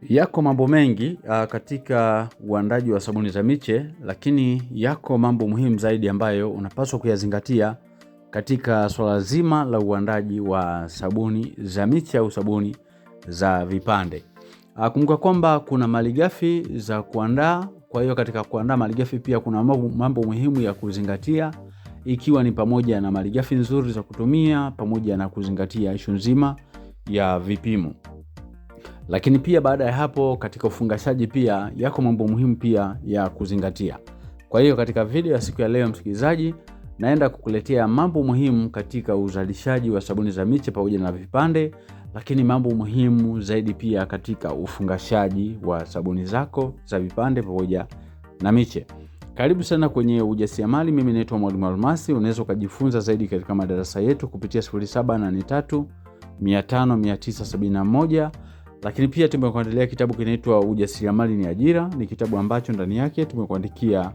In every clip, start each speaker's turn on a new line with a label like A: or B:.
A: Yako mambo mengi katika uandaji wa sabuni za miche, lakini yako mambo muhimu zaidi ambayo unapaswa kuyazingatia katika swala zima la uandaji wa sabuni za miche au sabuni za vipande. Kumbuka kwamba kuna malighafi za kuandaa, kwa hiyo katika kuandaa malighafi pia kuna mambo muhimu ya kuzingatia, ikiwa ni pamoja na malighafi nzuri za kutumia pamoja na kuzingatia issue nzima ya vipimo. Lakini pia baada ya hapo katika ufungashaji pia yako mambo muhimu pia ya kuzingatia. Kwa hiyo katika video ya siku ya leo msikilizaji, naenda kukuletea mambo muhimu katika uzalishaji wa sabuni za miche pamoja na vipande, lakini mambo muhimu zaidi pia katika ufungashaji wa sabuni zako za vipande pamoja na miche. Karibu sana kwenye ujasiriamali. Mimi naitwa Mwalimu Almasi. Unaweza kujifunza zaidi katika madarasa yetu kupitia 0783 500 971. Lakini pia tumekuandalia kitabu kinaitwa Ujasiriamali ni Ajira. Ni kitabu ambacho ndani yake tumekuandikia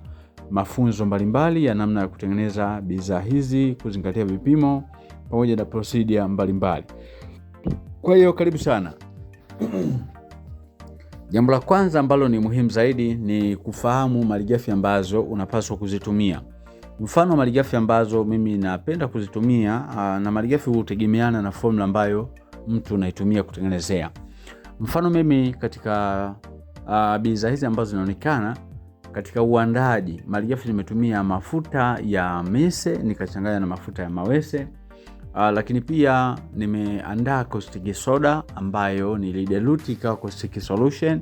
A: mafunzo mbalimbali ya namna ya kutengeneza bidhaa hizi, kuzingatia vipimo pamoja na procedure mbalimbali. Kwa hiyo karibu sana. Jambo la kwanza ambalo ni muhimu zaidi ni kufahamu malighafi ambazo unapaswa kuzitumia. Mfano malighafi ambazo mimi napenda kuzitumia, na malighafi hutegemeana na formula ambayo mtu anaitumia kutengenezea. Mfano mimi katika bidhaa hizi ambazo zinaonekana katika uandaji, malighafi nimetumia mafuta ya mise nikachanganya na mafuta ya mawese. Lakini pia nimeandaa caustic soda ambayo nilidilute ikawa caustic solution,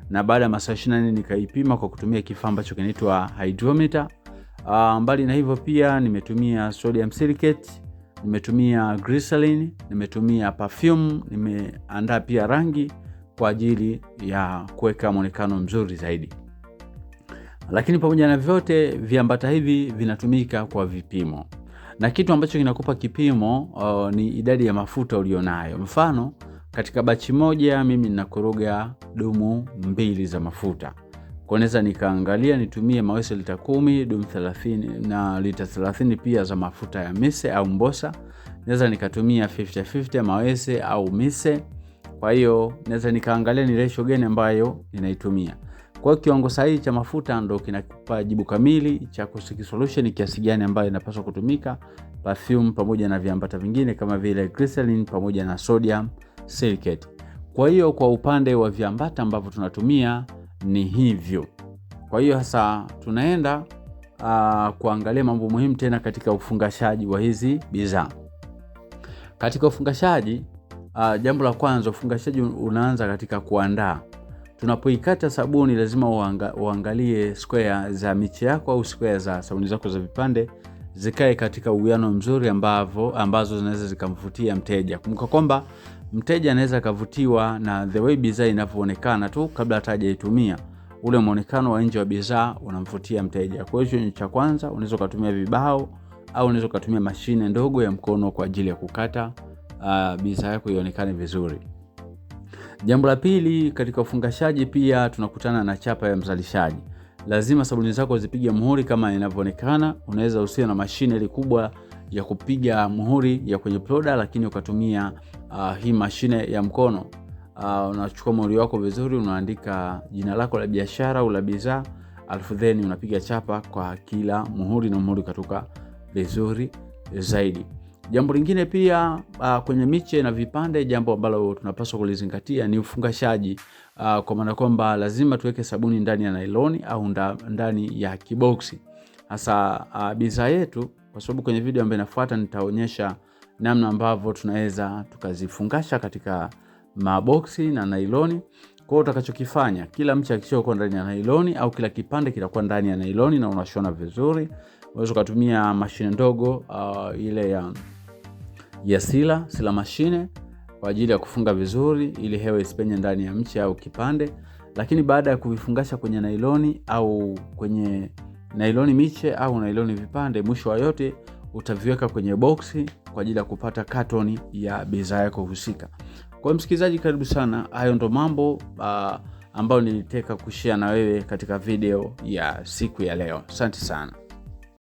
A: na baada ya masaa 24 nikaipima kwa kutumia kifaa ambacho kinaitwa hydrometer. Mbali na hivyo pia nimetumia sodium silicate, nimetumia glycerin, nimetumia perfume, nimeandaa pia rangi kwa ajili ya kuweka muonekano mzuri zaidi. Lakini pamoja na vyote viambata hivi vinatumika kwa vipimo. Na kitu ambacho kinakupa kipimo ni idadi ya mafuta ulionayo. Mfano katika bachi moja mimi ninakoroga dumu 2 za mafuta. Kwa naweza nikaangalia nitumie mawese lita 10, dumu 30 na lita 30 pia za mafuta ya mise au mbosa. Naweza nikatumia 50-50 mawese au mise. Kwa hiyo naweza nikaangalia ni ratio gani ambayo ninaitumia. Kwa kiwango sahihi cha mafuta ndo kinakupa jibu kamili cha caustic solution kiasi gani ambayo inapaswa kutumika, perfume pamoja na viambata vingine kama vile glycerin pamoja na sodium silicate. Kwa hiyo kwa upande wa viambata ambavyo tunatumia ni hivyo. Kwa hiyo sasa tunaenda kuangalia mambo muhimu tena katika ufungashaji wa hizi bidhaa. Katika ufungashaji, jambo la kwanza, ufungashaji unaanza katika kuandaa. Tunapoikata sabuni lazima uangalie square za miche yako au square za sabuni zako za vipande zikae katika uwiano mzuri ambazo zinaweza zikamvutia mteja. Kumbuka kwamba mteja anaweza kavutiwa na the way bidhaa inavyoonekana tu kabla hata hajaitumia. Ule muonekano wa nje wa bidhaa unamvutia mteja. Kwa hiyo ni cha kwanza, unaweza kutumia vibao au unaweza kutumia mashine ndogo ya mkono kwa ajili ya kukata bidhaa yako ionekane vizuri. Jambo la pili, katika ufungashaji pia tunakutana na chapa ya mzalishaji. Lazima sabuni zako zipige muhuri kama inavyoonekana. Unaweza usiwe na mashine ile kubwa ya kupiga muhuri ya kwenye ploda, lakini ukatumia hii mashine ya mkono. Unachukua muhuri wako vizuri, unaandika jina lako la biashara au la bidhaa, alafu then unapiga chapa kwa kila muhuri na muhuri katoka vizuri zaidi. Jambo lingine pia kwenye miche na vipande, jambo ambalo tunapaswa kulizingatia ni ufungashaji. Kwa maana kwamba lazima tuweke sabuni ndani ya nailoni au ndani ya kiboksi. Hasa bidhaa yetu, kwa sababu kwenye video ambayo inafuata nitaonyesha namna ambavyo tunaweza tukazifungasha katika maboksi na nailoni. Kwa hiyo utakachokifanya, kila mche akishakuwa ndani ya nailoni au kila kipande kitakuwa ndani ya nailoni na unashona vizuri. Unaweza kutumia mashine ndogo ile ya sila mashine kwa ajili ya kufunga vizuri ili hewa isipenye ndani ya mche au kipande. Lakini baada ya kuvifungasha kwenye nailoni au kwenye nailoni miche au nailoni vipande, mwisho wa yote utaviweka kwenye boksi kwa ajili ya kupata katoni ya bidhaa yako husika. Kwa msikilizaji, karibu sana. Hayo ndo mambo ambayo nilitaka kushare na wewe katika video ya siku ya leo. Asante sana.